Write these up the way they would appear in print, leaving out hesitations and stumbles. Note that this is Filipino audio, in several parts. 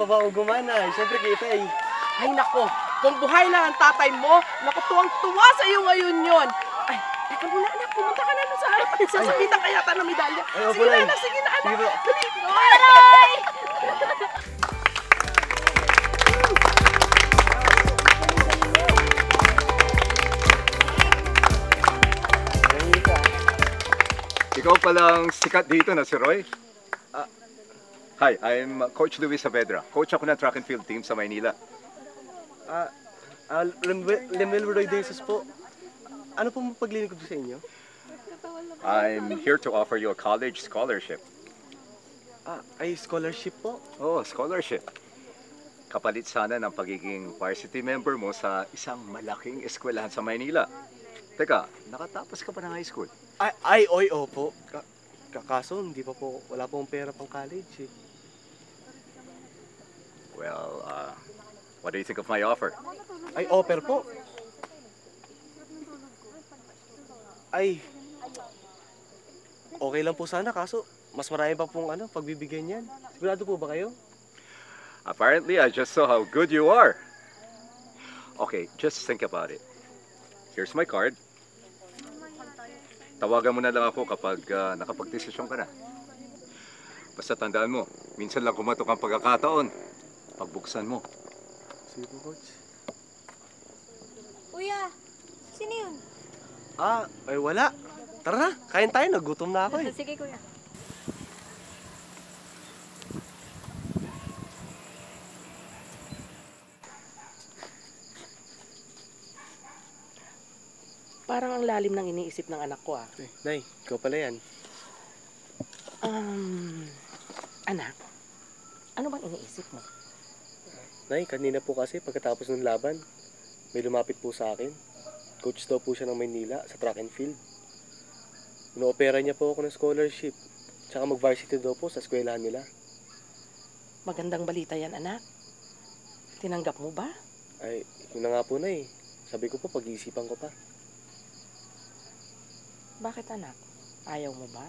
ba ako gumana? Siyempre kita eh. Ay nako, kung buhay lang ang tatay mo, naku, tuwang-tuwa sa iyo ngayon yon. Ay, teka muna anak, pumunta ka na doon sa harap at sasabitan ka yata ng medalya. Ay, opo, Sige na Nay. anak, sige na anak. Sige po. Dali. Aray! Ikaw palang sikat dito na si Roy? Hi, I'm Coach Luis Saavedra. Coach ako ng track and field team sa Maynila. Lemel Roy Jesus po. Ano po mapaglinig ko sa inyo? I'm here to offer you a college scholarship. Ay scholarship po? Oh, scholarship. Kapalit sana ng pagiging varsity member mo sa isang malaking eskwelahan sa Maynila. Teka, nakatapos ka pa ng high school? Opo. Kaso, hindi pa po, wala pong pera pang college eh. Well, what do you think of my offer? Ay, offer po. Ay, okay lang po sana, kaso mas marami pa pong pagbibigyan niyan. Sigurado po ba kayo? Apparently, I just saw how good you are. Okay, just think about it. Here's my card. Tawagan mo na lang ako kapag nakapagdesisyon ka na. Basta tandaan mo, minsan lang kumatok ang pagkakataon. Pagbuksan mo. Sige po, Coach. Kuya, sino yun? Ay wala. Tara na, kain tayo. Nagutom na ako eh. Sige, kuya. Parang ang lalim ng iniisip ng anak ko Nay, ikaw pala yan. Anak, ano bang iniisip mo? Nay, kanina po kasi pagkatapos ng laban, may lumapit po sa akin. Coach daw po siya ng Maynila sa track and field. Ino-opera niya po ako ng scholarship. Tsaka mag-varsity daw po sa eskwelahan nila. Magandang balita yan, anak. Tinanggap mo ba? Ay, yun na nga po, Nay. Sabi ko po, pag-iisipan ko pa. Bakit, anak? Ayaw mo ba?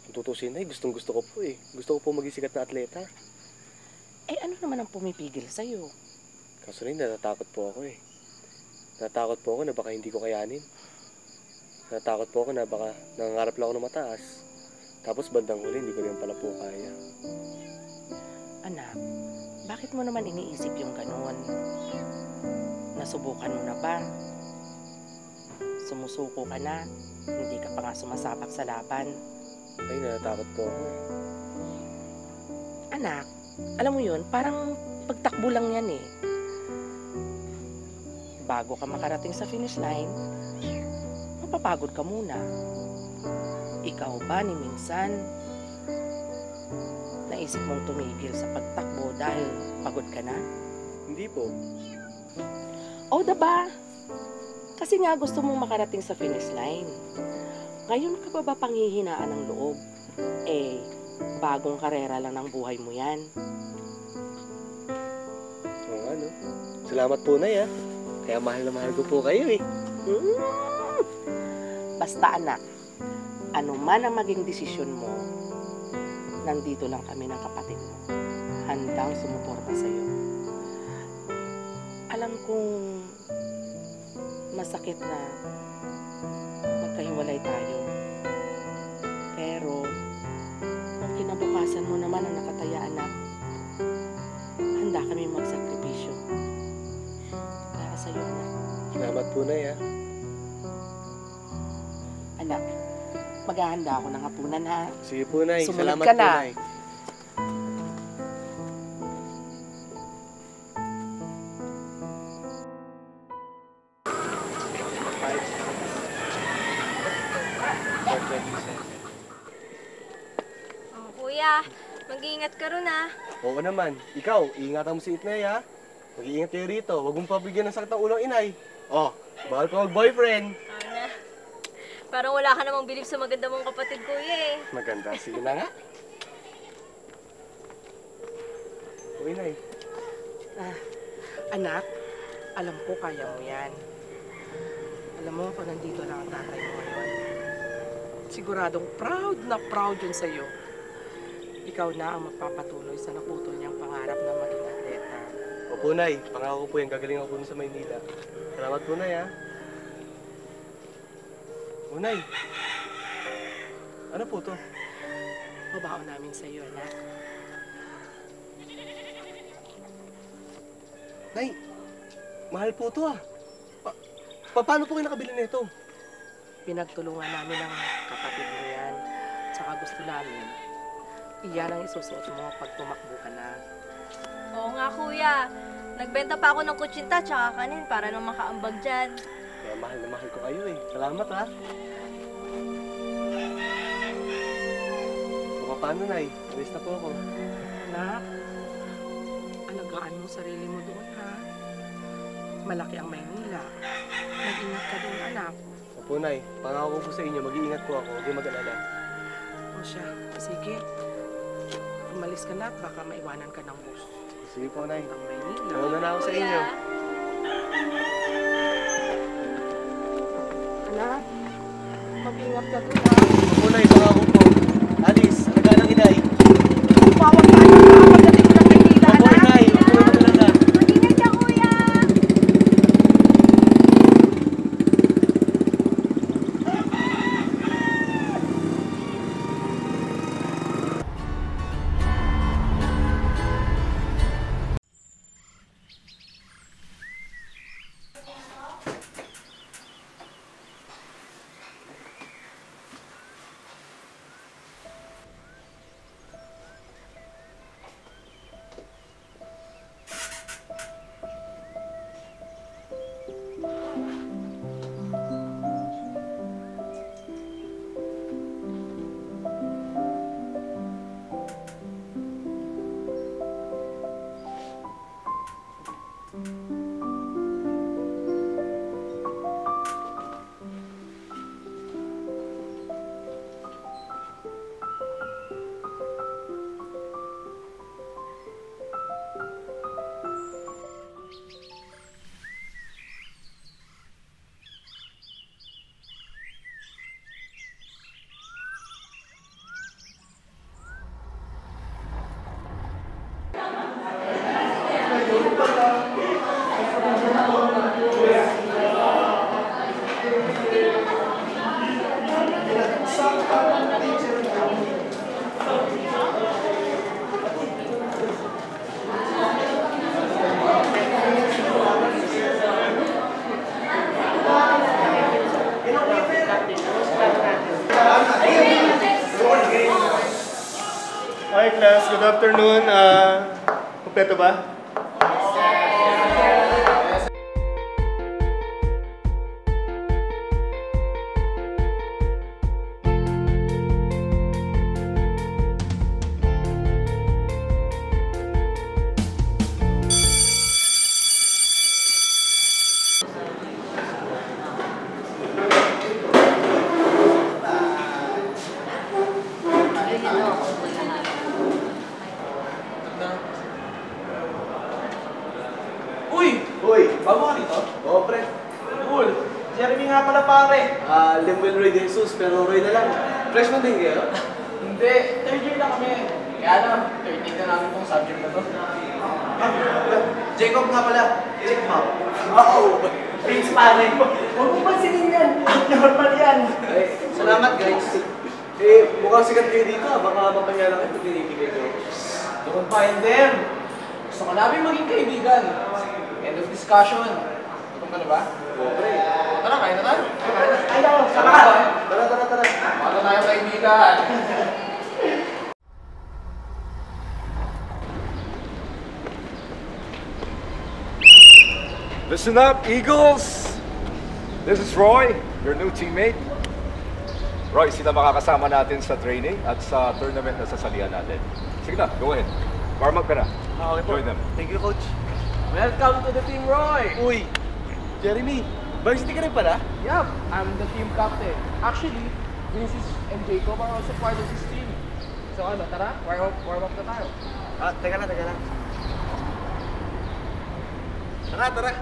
Kung tutusin, Nay, gustong-gusto ko po eh. Gusto ko po maging sikat na atleta. Eh, ano naman ang pumipigil sa'yo? Kaso, Nay, natatakot po ako eh. Natatakot po ako na baka hindi ko kayanin. Natatakot po ako na baka nangangarap lang ako ng mataas. Tapos bandang huli, hindi ko rin pala po kaya. Anak, bakit mo naman iniisip yung ganun? Nasubukan mo na ba? Sumusuko ka na? Hindi ka pa nga sumasabak sa laban? Ay, natatakot po ako eh. Anak, alam mo yun, parang pagtakbo lang yan eh. Bago ka makarating sa finish line, mapapagod ka muna. Ikaw ba ni minsan naisip mong tumigil sa pagtakbo dahil pagod ka na? Hindi po. O diba? Kasi nga gusto mong makarating sa finish line. Ngayon ka ba panghihinaan ng loob? Eh, bagong karera lang ng buhay mo yan. Oo nga, no? Salamat po, Nay, ah. Kaya mahal na mahal ko po kayo eh. Basta anak, ano man ang maging desisyon mo, nandito lang kami ng kapatid mo. Handang sumuporta sa'yo. Alam kong masakit na magkahiwalay tayo. Pero, kung kinabukasan mo naman ang nakataya, anak, handa kami magsakripisyo. Para sa'yo, anak. Salamat po, Nay, ah. Anak, maghahanda ako ng hapunan, ha? Sige po, Nay. Sumunod Salamat ka po, na. Nay. Kuya, mag-iingat ka ron ah. Oo naman. Ikaw, iingatan mo si Itnay, ha? Mag-iingat kayo rito. Huwag mong pabigyan ng sakit ng ulo, inay. Oh, bawal ka mag-boyfriend. Oo na. Parang wala ka namang bilib sa maganda mong kapatid, kuya eh. Maganda. Sige na nga. O, inay. Anak, alam ko kaya mo yan. Alam mo, kung nandito lang ang tatay mo ngayon, siguradong proud na proud yun sa'yo. Ikaw na ang magpapatuloy sa naputol niyang pangarap na Opo, Nay. Pangako po yan. Gagaling ako po sa Maynila. Salamat po, Nay, ha? O, Nay. Ano po to? Babaon namin sa iyo, anak. Nay, mahal po to, ah. Paano po kayo nakabili nito? Pinagtulungan namin ng kapatid mo yan. Tsaka gusto namin, iyan ang isusuot mo pag tumakbo ka na. Oo nga, kuya. Nagbenta pa ako ng kutsinta tsaka kanin para nang makaambag dyan. Kaya mahal na mahal ko kayo, eh. Salamat, ha? O, paano, Nay? Alis na po ako. Anak, alagaan mo sarili mo doon, ha? Malaki ang Maynila. Mag-ingat ka doon, anak. Opo, Nay. Pangako po sa inyo, mag-iingat po ako. Huwag kayong mag-alala. O siya, sige. Umalis ka na at baka maiwanan ka ng bus. Sige po, Nay. Ang Maynila. Nauna na ako sa inyo. Anak, mag-ingat ka doon, ha? Opo, Nay. Pangako po. Alice, alagaan ang inay. Bawang tayo na pagdating ng Maynila, Opo, anak. Nay. Huwag kayong mag-alala. Mag-ingat ka, kuya! Hi, class. Good afternoon. Kompleto ba? Uy, bago ka dito? Oo, pre. Cool. Jeremy nga pala pare. Lemuel Roy de Jesus, pero Roy na lang. Freshman din kayo? Hindi, third year na kami. Kaya na, third year na namin tong subject na to. Jacob nga pala. Check mo. Oo. Prince pare. Huwag mo pansinin yan. Normal yan. Salamat, guys. Mukhang sikat kayo dito. Baka mapanya lang kayo pag binibigay ko. Don't find them. Gusto ka namin maging kaibigan. End of discussion. Gutom ka na ba? Oo, pre. Tara, kain na tayo. Ay, no, Sama ka. Tara. Paano tayo kaibigan? Listen up, Eagles! This is Roy, your new teammate. Roy, sila makakasama natin sa training at sa tournament na sasalihan natin. Sige na, go ahead. Warm up ka na. Okay po. Join them. Thank you, Coach. Welcome to the team, Roy! Uy, Jeremy. Varsity ka rin pala? Yup, I'm the team captain. Actually, Vinicius and Jacob are also part of this team. So ano, tara, warm up na tayo. Teka lang. Tara.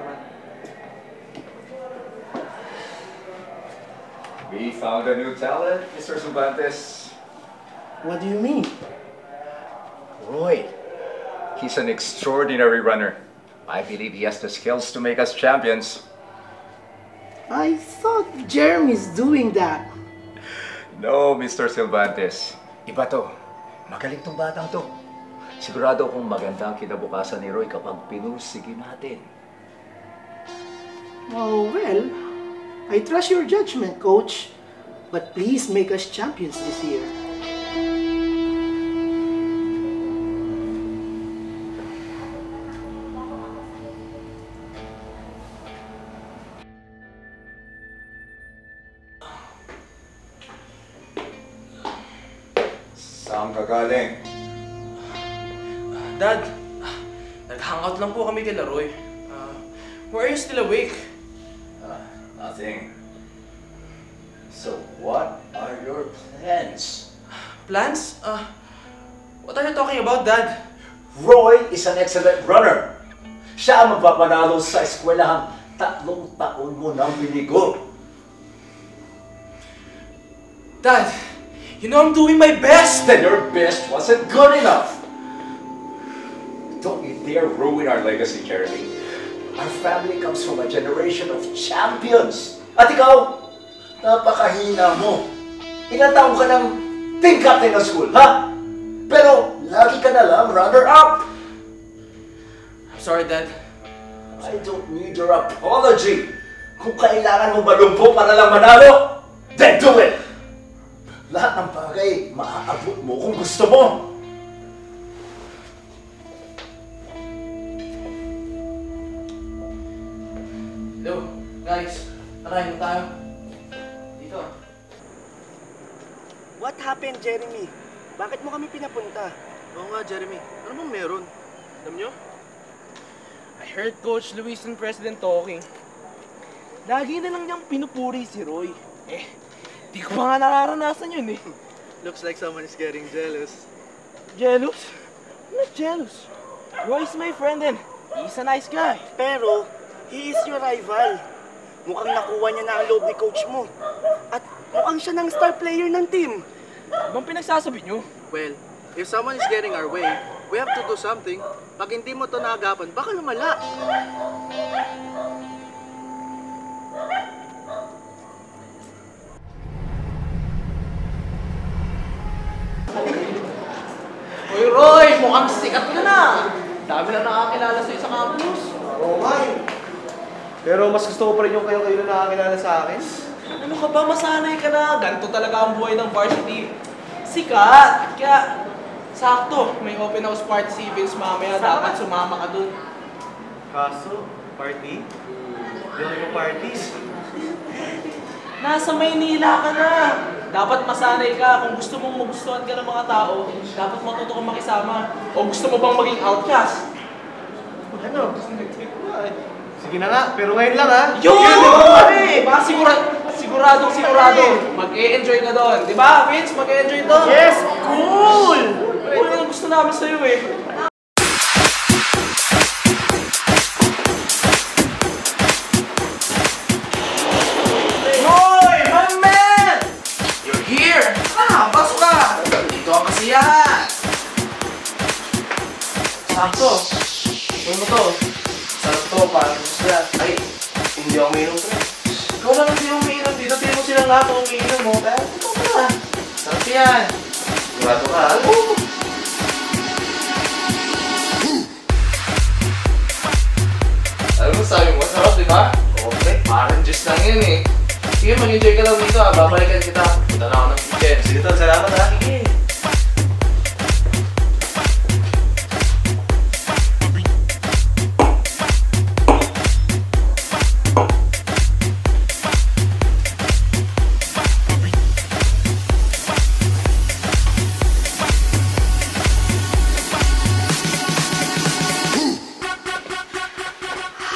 Salamat. We found a new talent, Mr. Cervantes. What do you mean? Roy. He's an extraordinary runner. I believe he has the skills to make us champions. I thought Jeremy's doing that. No, Mr. Cervantes. Iba to. Magaling tong batang to. Sigurado kung maganda ang kinabukasan ni Roy kapag pinursige natin. Oh, well, I trust your judgment, Coach. But please make us champions this year. Saan ka galing? Dad, nag-hangout lang po kami kay Laroy. Why are you still awake? Nothing. So, what are your plans? Plans? What are you talking about, Dad? Roy is an excellent runner. Siya ang magpapanalo sa eskwelahan 3 taon mo nang binigo. Dad, you know I'm doing my best! Then your best wasn't good enough. Don't you dare ruin our legacy, Jeremy. Our family comes from a generation of champions. At ikaw, napakahina mo. Ilang taon ka ng team captain ng school, ha? Pero lagi ka na lang runner-up. I'm sorry, Dad. I don't need your apology. Kung kailangan mo malumpo para lang manalo, then do it! Lahat ng bagay, maaabot mo kung gusto mo. Hello, guys. Tara, inom tayo. Dito. What happened, Jeremy? Bakit mo kami pinapunta? Oo nga, Jeremy. Ano bang meron? Alam nyo? I heard Coach Luis and President talking. Lagi na lang niyang pinupuri si Roy. Di ko pa nga nararanasan yun eh. Looks like someone is getting jealous. Jealous? I'm not jealous. Roy's my friend and he's a nice guy. Pero, he is your rival. Mukhang nakuha niya na ang loob ni coach mo. At mukhang siya ng star player ng team. Bang pinagsasabi niyo? Well, if someone is getting our way, we have to do something. Pag hindi mo to naagapan, baka lumala. Hoy Roy, mukhang sikat ka na. Dami na nakakilala sa'yo sa campus. Oo nga eh. Pero mas gusto ko pa rin yung kayo na nakakilala sa akin. Ano ka ba? Masanay ka na. Ganito talaga ang buhay ng varsity. Sikat! Kaya, sakto. May open house party si Vince mamaya. Dapat sumama ka dun. Kaso, party? Hindi ako party. Nasa Maynila ka na. Dapat masanay ka. Kung gusto mong magustuhan ka ng mga tao, dapat matuto kang makisama. O gusto mo bang maging outcast? Ano? Sige na nga, pero ngayon lang ha. Yun! Baka sigurado. Mag-e-enjoy ka doon. Di ba, Vince? Mag-e-enjoy doon. Yes! Cool! Ano yung gusto namin sa'yo eh. Roy! My man! You're here! Pasok ka! Dito ang kasiyahan! Sakto! Ano mo to? Sarap to, parang gusto na. Ay, hindi ako umiinom to. Ikaw lang hindi umiinom dito. Tingnan mo silang lahat ang umiinom mo. Kaya ito ka na. Sarap yan. Sigurado ka. Alam mo, sabi mo, sarap, di ba? Okay, parang just lang yun eh. Sige, mag-enjoy ka lang dito ha. Babalikan kita. Punta na ako ng kitchen. Sige tol, salamat ha. Sige.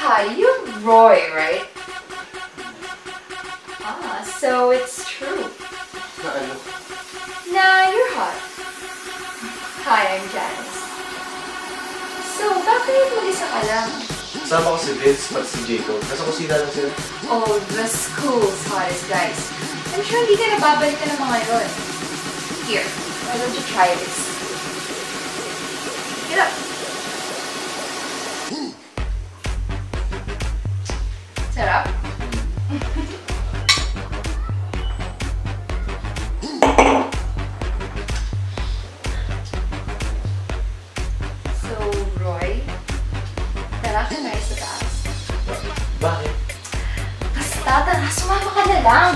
Hi, you're Roy, right? So it's true. Nah, you're hot. Hi, I'm Janice. So, bakit mag-isa ka lang? Kasama ko si Vince, pati si Jacob. Nasa kusina lang sila. Oh, the school's hottest guys. I'm sure hindi ka nababalikan ng mga yun. Here, why don't you try this? Get up. Sarap? So, Roy, tara ka na sa taas. Bakit? Basta, tara, sumama ka na lang.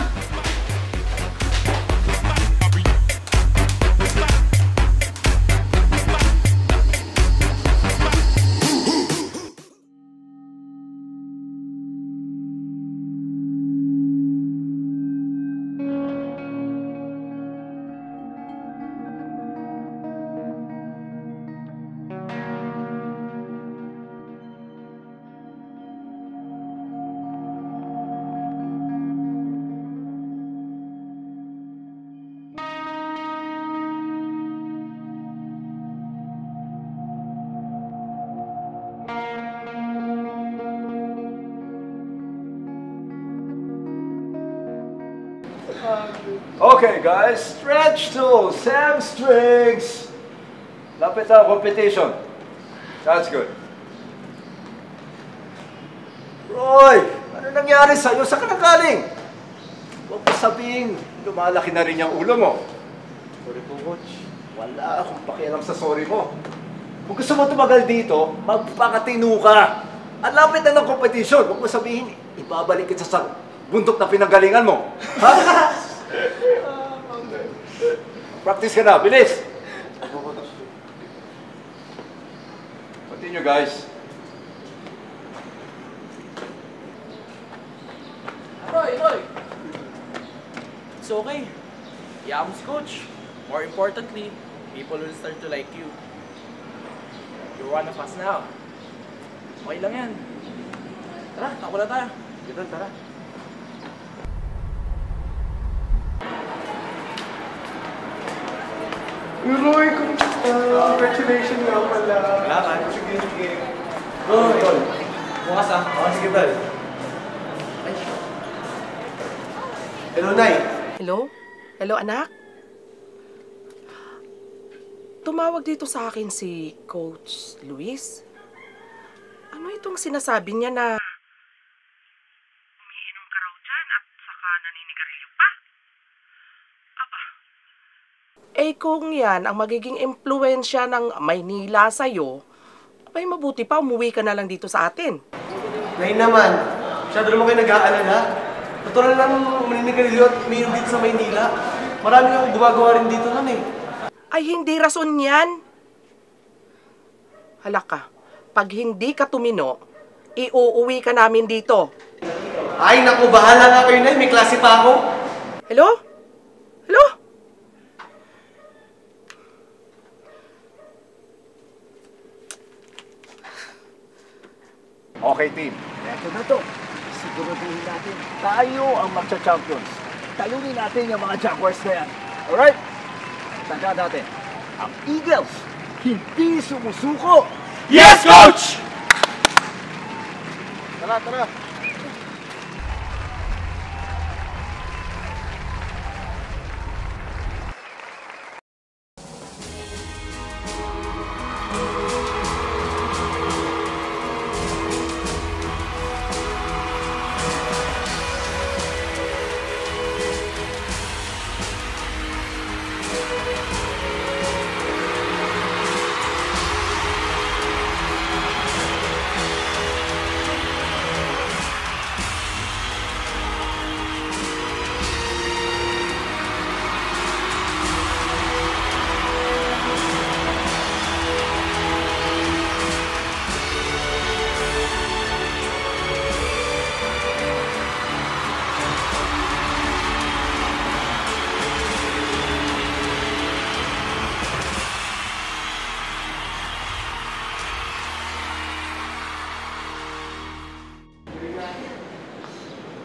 Okay guys, stretch those hamstrings. Lapit ang competition. That's good. Roy, ano nangyari sa'yo? Saan ka nanggaling? Huwag mo sabihin, lumalaki na rin yung ulo mo. Sorry po, Coach. Wala akong pakialam sa sorry mo. Kung gusto mo tumagal dito, magpakatino ka. Ang lapit na ng competition. Huwag mo sabihin, ibabalik kita sa bundok na pinanggalingan mo. Ha? Practice ka na, bilis! Continue, guys. Roy! It's okay. Iyak mo si Coach. More importantly, people will start to like you. You're one of us now. Okay lang yan. Tara, takbo na tayo. Dito, tara. Roy, kumusta? Congratulations nga pala. Kailangan. Sige. Tol. Bukas ah. Oo, sige, Tol. Hello, Nay. Hello? Hello, anak? Tumawag dito sa akin si Coach Luis. Ano itong sinasabi niya na umiinom ka raw dyan at saka naninigarilyo pa? Aba. Eh kung yan ang magiging impluensya ng Maynila sa'yo, abay mabuti pa umuwi ka na lang dito sa atin. Nay naman. Masyado naman kayo nag-aalala. Natural lang maninigarilyo at umiinom dito sa Maynila. Marami akong gumagawa rin dito nun eh. Ay hindi rason yan. Hala ka, pag hindi ka tumino, iuuwi ka namin dito. Ay, naku, bahala nga kayo, Nay. May klase pa ako. Hello? Hello? Okay, team. Eto na to. Siguraduhin natin tayo ang magcha-champions. Talunin natin yung mga Jaguars na yan. Alright? Tandaan natin, ang Eagles hindi sumusuko. Yes, Coach! Tara.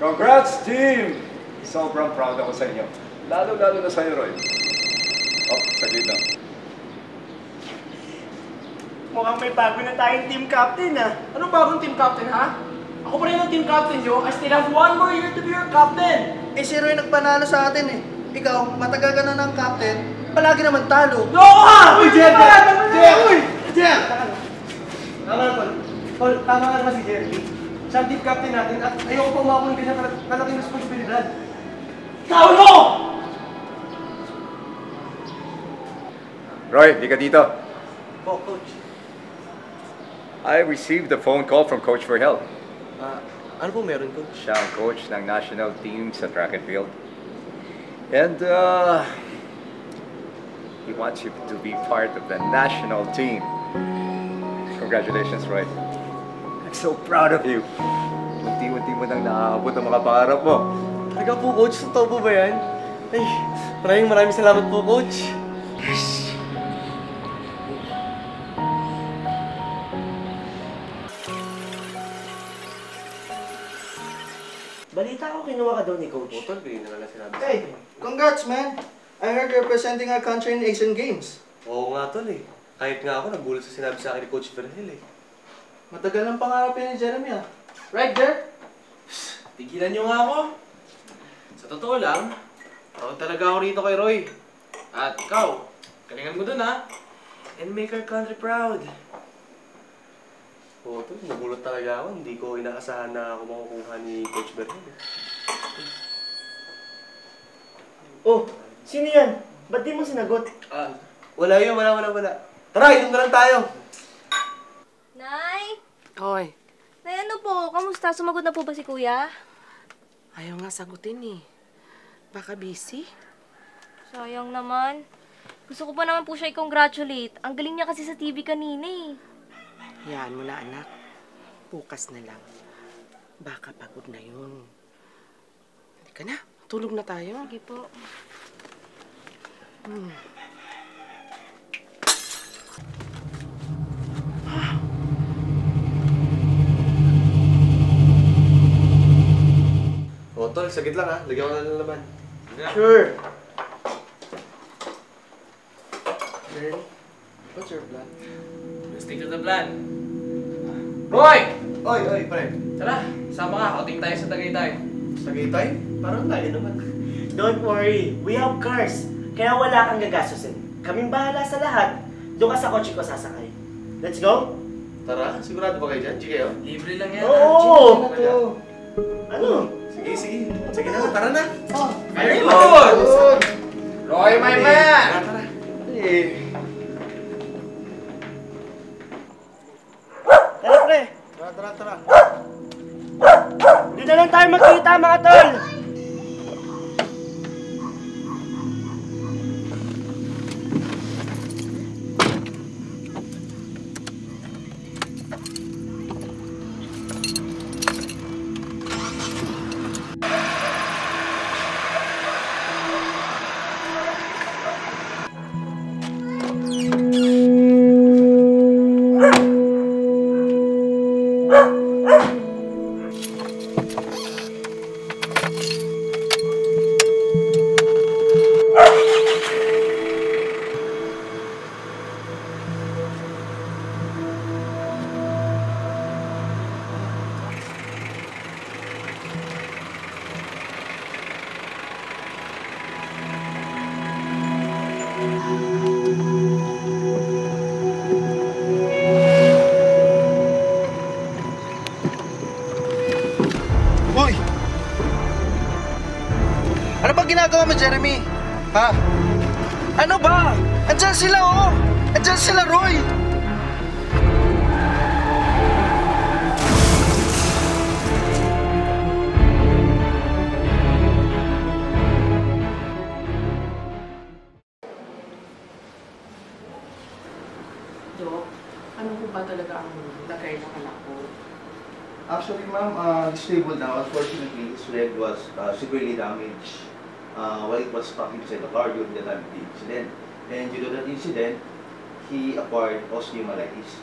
Congrats, team! Sobrang proud ako sa inyo. Lalo-lalo na sa'yo, Roy. Oh, saglit lang. Mukhang may bago na tayong team captain, ah. Anong bagong team captain, ha? Ako pa rin ang team captain nyo. I still have 1 more year to be your captain. Eh, si Roy nagpanalo sa atin, eh. Ikaw, matagal ka na ng captain, palagi naman talo. Loko ka! Uy, Jer! Uy! Jer! Tama na, Tol. Tol, tama na naman si Jeremy. Siya ang team captain natin at ayoko pa umako ng ganyan kalaking responsibilidad. Kaulo! Roy, di ka dito. Po, Coach. I received a phone call from Coach Verhel. Ano po meron, Coach? Siya ang coach ng national team sa track and field. And he wants you to be part of the national team. Congratulations, Roy. I'm so proud of you. Unti-unti mo nang naaabot ang mga pangarap mo. Talaga po, Coach? Totoo po ba yan? Ay, maraming salamat po, Coach. Balita ko, kinuha ka daw ni Coach. Tol, bigyan na lang sinabi. Hey, congrats, man! I heard you're representing our country in Asian Games. Oo nga, Tol eh. Kahit nga ako, nagulat sa sinabi sa akin ni Coach Verhel eh. Matagal ng pangarap yan ni Jeremy, ah. Right, Jer? Tigilan nyo nga ako. Sa totoo lang, proud talaga ako rito kay Roy. At ikaw, galingan mo dun ha. And make our country proud. Oo, Tol, nagulat talaga ako. Hindi ko inaasahan na ako makukuha ni Coach Verhel eh. Oh, sino yan? Ba't di mo sinagot? Wala yun, wala. Tara, inom na lang tayo. Nay? Hoy, Nay, ano po? Kamusta? Sumagot na po ba si Kuya? ayaw nga sagutin eh. Baka busy? Sayang naman. Gusto ko pa naman po siya i-congratulate. Ang galing niya kasi sa TV kanina eh. Hayaan mo na, anak. Bukas na lang. Baka pagod na yun. Halika na, tulog na tayo. Sige po. Oo, Tol, sagit lang ha. Lagyan ko na ng laman. Sure. Jeremy, what's your plan? Let's stick to the plan. Roy! Oy, pre. Tara, sama ka. Outing tayo sa Tagaytay. Tagaytay? Parang tayo naman. Don't worry, we have cars. Kaya wala kang gagastusin. Kaming bahala sa lahat. Doon ka sa kotse ko sasakay. Let's go? Tara, sigurado ba kayo dyan? Sige, oh. Libre lang yan. Oo! Ano? Sige. Sige na, tara na. Very good! Roy, my man! Tara. Tara, pre. Tara. Hindi na lang tayo magkita, mga tol. Uy! Ano ba ginagawa mo, Jeremy? Ha? Ano ba? Andyan sila, oh! Andyan sila, Roy! Dok, ano po ba talaga ang lagay ng anak ko? Actually, ma'am, stable now. Unfortunately, his leg was severely damaged while it was stuck inside the car during the time of the incident. And due to that incident, he acquired osteomyelitis.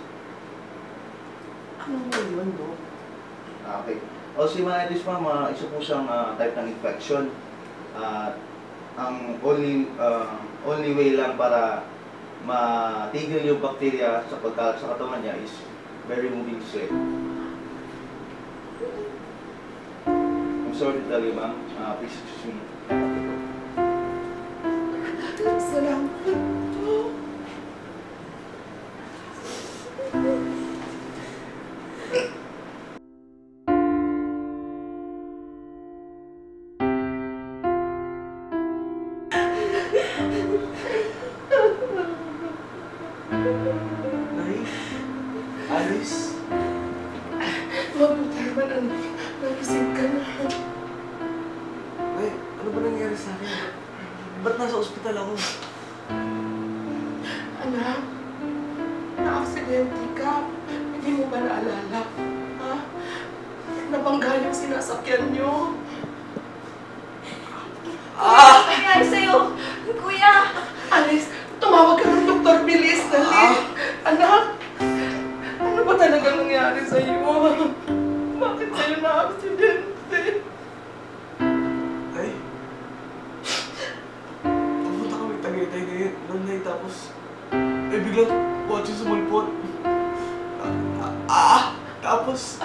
Ano mo yun, Dok? Okay. Osteomyelitis, ma'am, isa po siyang type ng infection. Ang only way lang para matigil yung bacteria sa pagkalat sa katawan niya is by removing sweat. I'm sorry to tell you, ma'am. Please excuse me. Salamat po. Nay? Alice? Mabuti naman, anak. Nagising ka na. Nay, ano ba nangyari sa akin? Ba't nasa ospital ako? Anak, na-aksidente ka. Hindi mo ba naalala? Ha? Nabangga yung sinasakyan niyo. Ano nangyari sa'yo? Kuya! Alice, tumawag ka ng Dr. Bilis. Dali. Anak, ano ba talaga nangyari sa'yo? Bakit sa'yo na-aksidente? Ay, papunta kami Tagaytay ngayon, Nay, tapos biglang kotse sumulpot. Tapos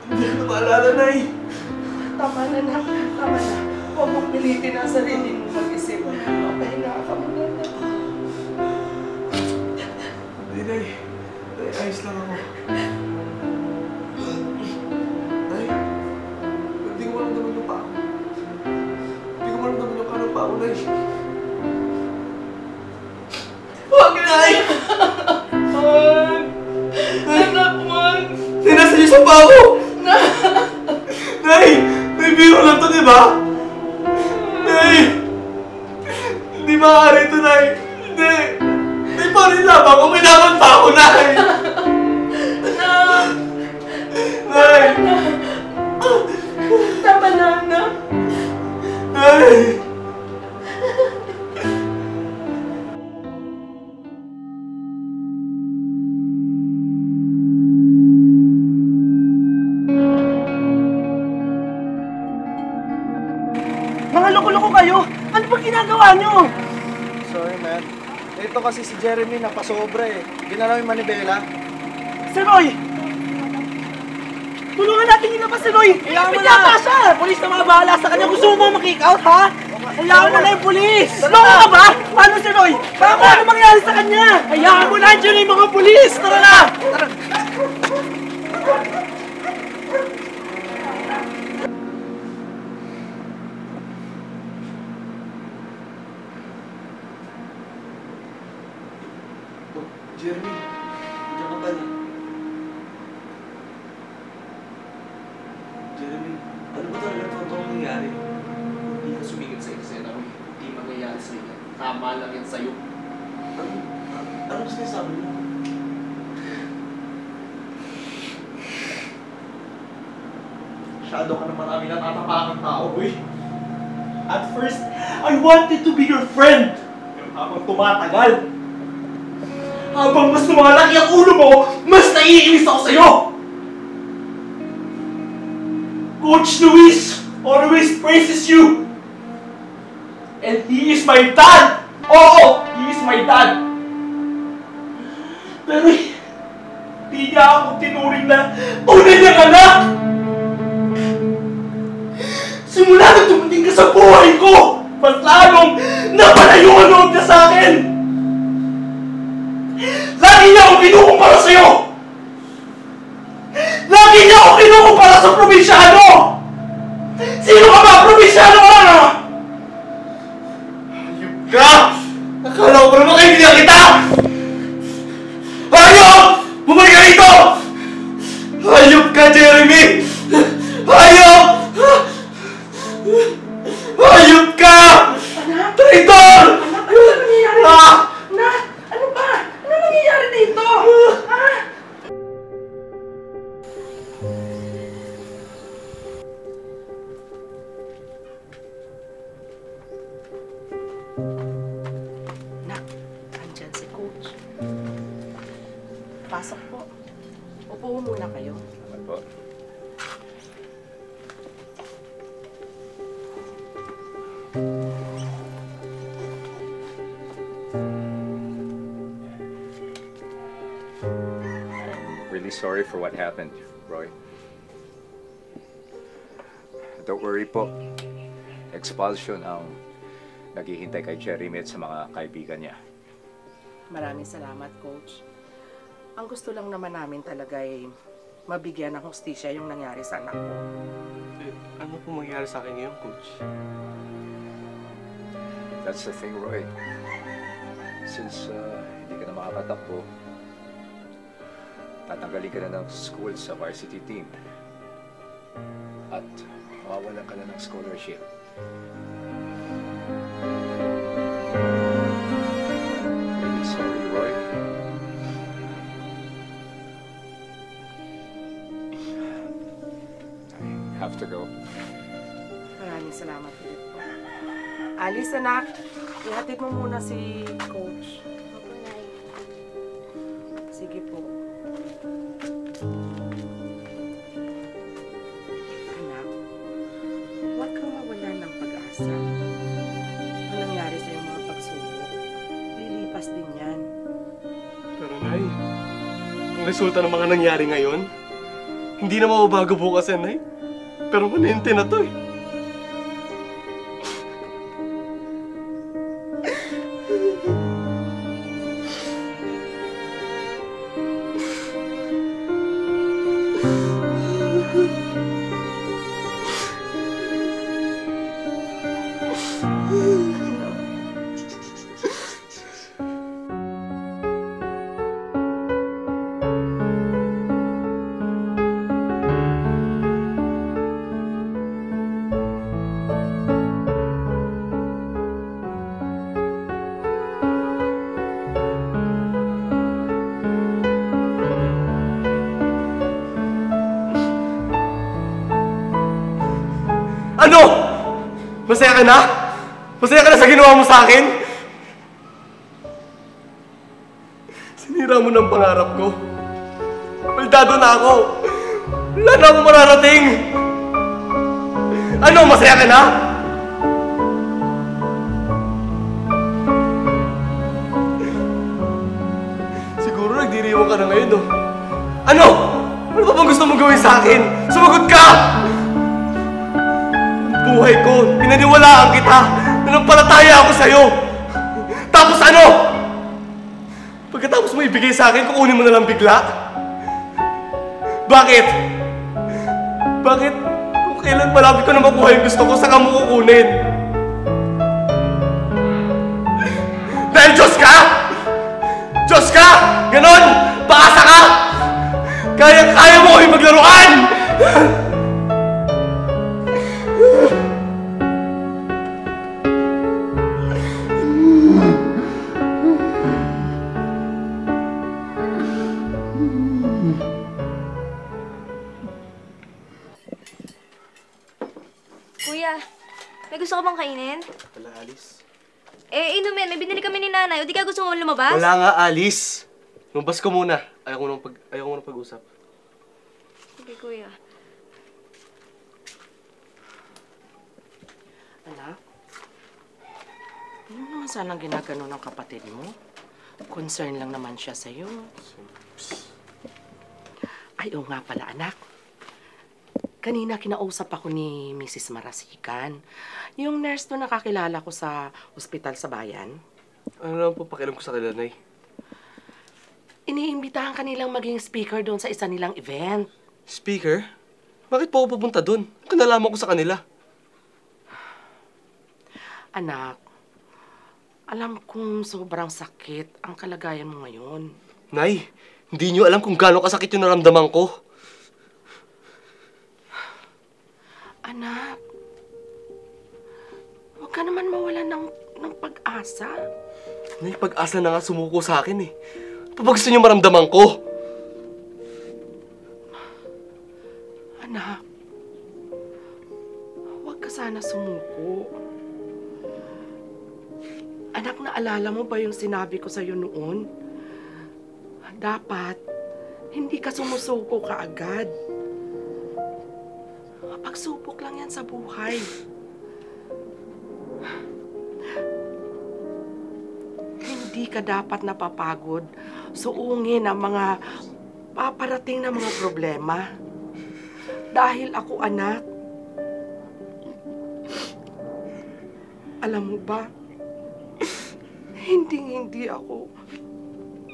hindi ko na maalala, Nay. Tama na, anak. Tama na. Huwag mong pilitin ang sarili mo mag-isip. Pahinga ka muna na. Hindi, Nay. Nay, ayos lang ako. Nay, hindi ko maramdaman yung paa ko. Hindi ko maramdaman yung kanang paa ko, Nay. Huwag na! Nay! Man! Anak, man! Nasa niyo sa paa ko! Nay! May biro lang to, di ba? Nay! Hindi maaari ito, Nay! Hindi! Nay, paano laban ko? May laban pa ako, Nay! Anak! Nay! Tama na, anak. Nay! Mga loko-loko kayo! Ano ba ginagawa nyo? Sorry, man. Ito kasi si Jeremy napasobra eh. Ginalaw yung manibela. Si Roy! Tulungan natin ilabas si Roy! Ilapit yata siya! Polis na mga bahala sa kanya. Gusto mo mag-kick out, ha? Hayaan mo na yung polis! Loko ka ba? Paano si Roy? Ano mangyari sa kanya? Hayaan mo na dyan yung mga polis! Tara na! Tara! Jeremy, diyan ka pala. Jeremy, ano ba talaga totoo nangyari? Hindi ka sumingit sa eksena ko. Hindi mangyayari sa iyo. Tama lang yan sa'yo. Ano sinasabi mo? Masyado ka na marami natatapakang tao, boy. At first, I wanted to be your friend. Pero habang tumatagal, habang mas lumalaki ang ulo mo, mas naiinis ako sa'yo! Coach Luis always praises you! And he is my dad! Oo! He is my dad! Pero hindi niya ako tinuring na tunay niyang anak! Simula na dumating ka sa buhay ko, mas lalong napalayo ang loob niya sa akin! Lagi niya ako kinukumpara sa'yo! Lagi niya ako kinukumpara sa probinsyano! Sino ka ba? Probinsyano ka! Hayop ka! Akala ko pa naman kaibigan kita! Hayop! Bumalik ka rito! Hayop ka, Jeremy! Hayop! Hayop ka! Traitor! Ano ba nangyayari? Ano ba? Ano nangyayari dito? Ha? sorry for what happened, Roy. Don't worry po. Expulsion ang naghihintay kay Jeremy at sa mga kaibigan niya. Maraming salamat, Coach. Ang gusto lang naman namin talaga ay mabigyan ng hustisya yung nangyari sa anak ko. Ano po mangyayari sa akin ngayon, Coach? That's the thing, Roy. Since hindi ka na makakatakbo, tatanggalin ka na ng school sa varsity team. At mawawalan ka na ng scholarship. Really sorry, Roy. I have to go. Maraming salamat ulit po. Alice, anak, ihatid mo muna si Coach. Sige po. Anak, huwag kang mawalan ng pag-asa. Ang nangyari sa iyong mga pagsubok, lilipas din yan. Pero Nay, ang resulta ng mga nangyari ngayon, hindi na mababago bukas yan, Nay. Pero manente na to eh. Ano? Masaya ka na? Masaya ka na sa ginawa mo sa akin? Sinira mo ng pangarap ko. Maldado na ako. Wala na akong mararating. Ano? Masaya ka na? Siguro nagdiriwang ka na ngayon, no? Ano? Ano pa bang gusto mong gawin sa akin? Sumagot ka! Buhay ko, pinaniwalaan kita, nanampalataya ako sa'yo. Tapos ano? Pagkatapos mo ibigay sa akin, kukunin mo na lang bigla? Bakit? Bakit? Kung kailan malapit ko na makuha yung gusto ko, saka mo kukunin? Dahil Diyos ka? Diyos ka? Ganon? Paasa ka? Kaya mo ko ipaglaruan! Kuya, may gusto ka bang kainin? Wala, Alice. Eh, inumin. May binili kami ni nanay. O di ka gusto mo lumabas? Wala nga, Alice. Lumabas ko muna. Ayaw ko nang pag-usap. Sige, kuya. Anak, ano naman sanang ginagano ng kapatid mo? Concern lang naman siya sa'yo. Ay, oo nga pala, anak. Kanina kinausap ako ni Mrs. Marasikan. Yung nurse na nakakilala ko sa ospital sa bayan. Ano lang po pakialam ko sa kanila, Nay? Iniimbitahan kanilang maging speaker doon sa isa nilang event. Speaker? Bakit po ako pupunta doon? Ang kinalaman ko sa kanila. Anak, alam kong sobrang sakit ang kalagayan mo ngayon. Nay, hindi niyo alam kung gaano kasakit yung naramdaman ko. Anak, huwag ka naman mawalan ng pag-asa. Nay, pag-asa na nga sumuko sa akin eh. Paano gusto niyo maramdaman ko? Anak, huwag ka sana sumuko. Anak, naalala mo ba yung sinabi ko sa'yo noon? Dapat, hindi ka sumusuko kaagad. Pagsubok lang yan sa buhay. Hindi ka dapat napapagod suungin ang mga paparating na mga problema. Dahil ako anak. Alam mo ba, hindi ako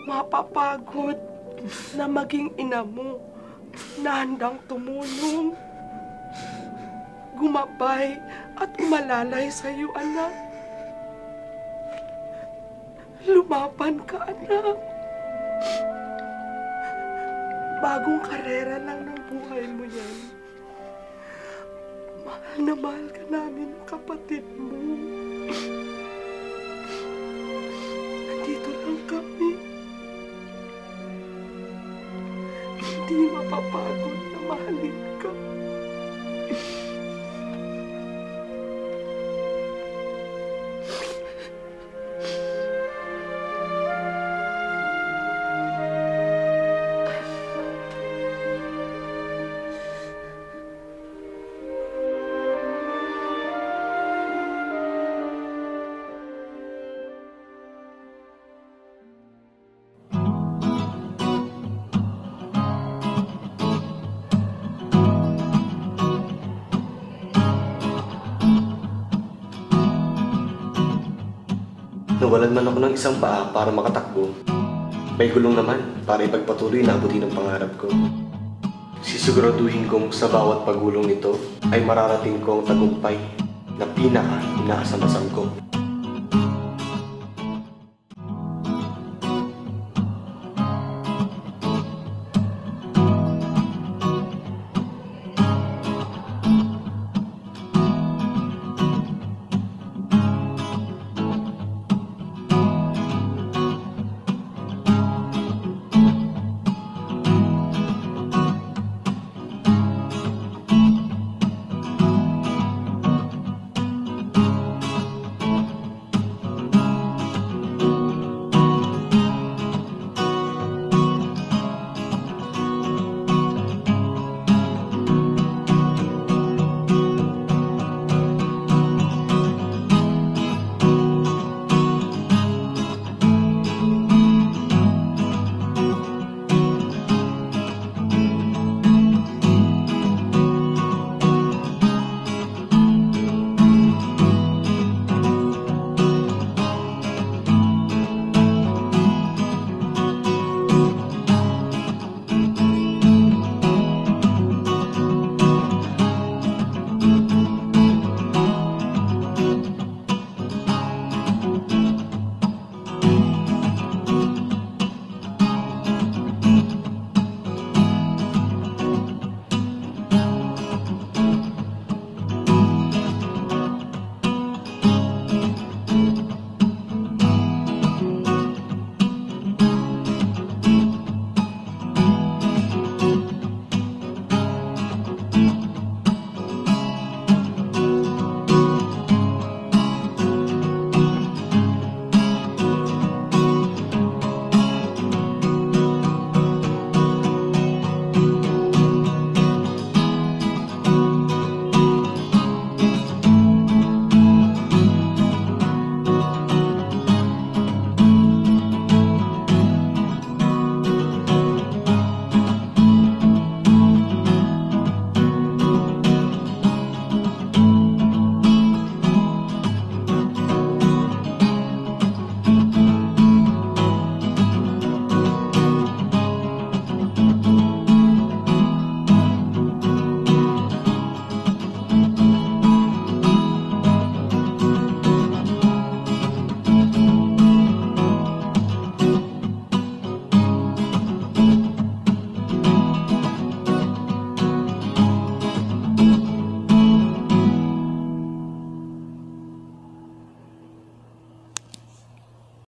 mapapagod na maging ina mo na handang tumulong, gumabay at umalalay sa iyo, anak. Lumaban ka, anak. Bagong karera lang ng buhay mo yan. Mahal na mahal ka namin ng kapatid mo. Nandito lang kami. Hindi mapapagod na mahalin ka. Nawalan man ako ng isang paa para makatakbo. May gulong naman para ipagpatuloy na abutin ang pangarap ko. Sisiguraduhin kong sa bawat pagulong nito ay mararating ko ang tagumpay na pinaka-inaasam-asam ko.